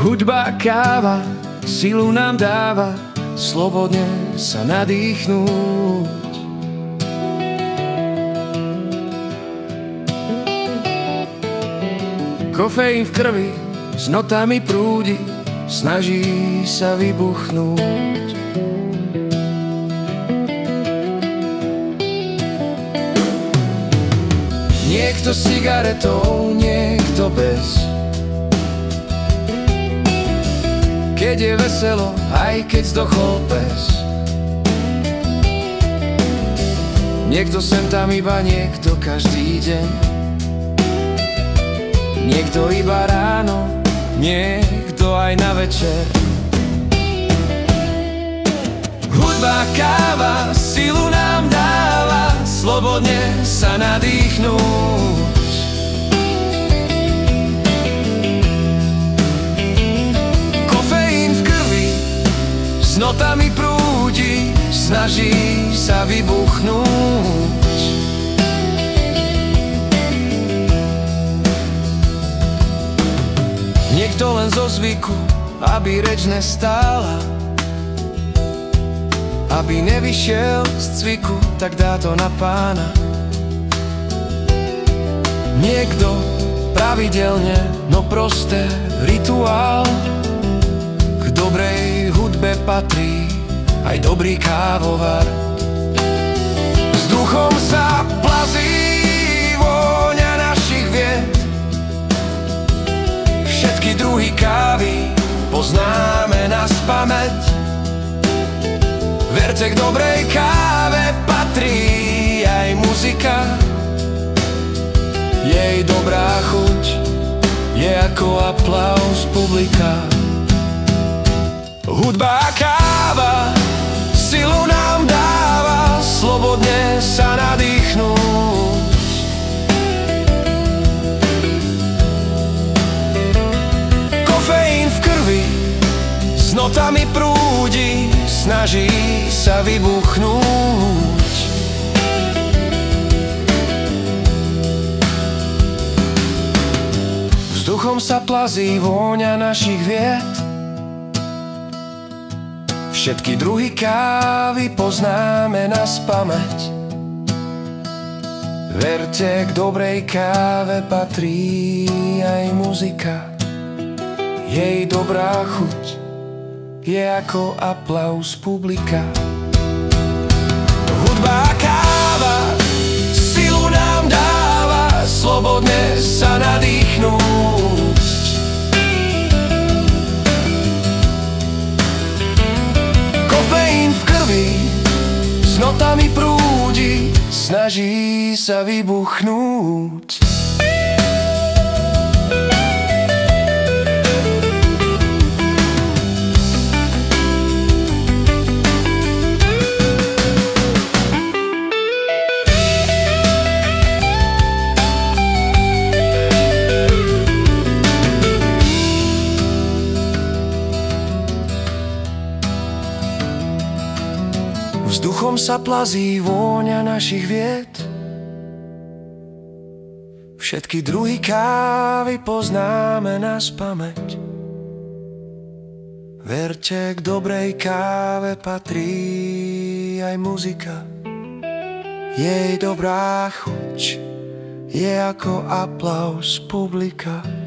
Hudba, káva, silu nám dáva slobodne sa nadýchnúť. Kofeín v krvi s notami prúdi, snaží sa vybuchnúť. Niekto s cigaretou, niekto bez. Keď je veselo, aj keď zdochol pes. Niekto sem tam, iba niekto každý deň. Niekto iba ráno, niekto aj na večer. Hudba, káva, silu nám dáva slobodne sa nadýchnúť. Kofeín v krvi s notami prúdi, snaží sa vybuchnúť. Niekto len zo zvyku, aby reč nestála, aby nevyšiel z cviku, tak dá to na pána. Niekto pravidelne, no prosté rituál. K dobrej hudbe patrí aj dobrý kávovar. Vzduchom sa plazí vôňa našich vied. Všetky druhy kávy poznáme naspamäť. Verte, k dobrej káve patrí aj muzika. Jej dobrá chuť je ako aplauz publika. Hudba a káva silu nám dáva slobodne sa nadýchnúť. Kofeín v krvi s notami prúdi, snaží sa vybuchnúť. Vzduchom sa plazí vôňa našich vied. Všetky druhy kávy poznáme naspamäť. Verte, k dobrej káve patrí aj muzika. Jej dobrá chuť je ako aplauz publika. Hudba a káva silu nám dáva slobodne sa nadýchnúť. Kofeín v krvi s notami prúdi, snaží sa vybuchnúť. Vzduchom sa plazí vôňa našich vied. Všetky druhy kávy poznáme naspamäť. Verte, k dobrej káve patrí aj muzika. Jej dobrá chuť je ako aplauz publika.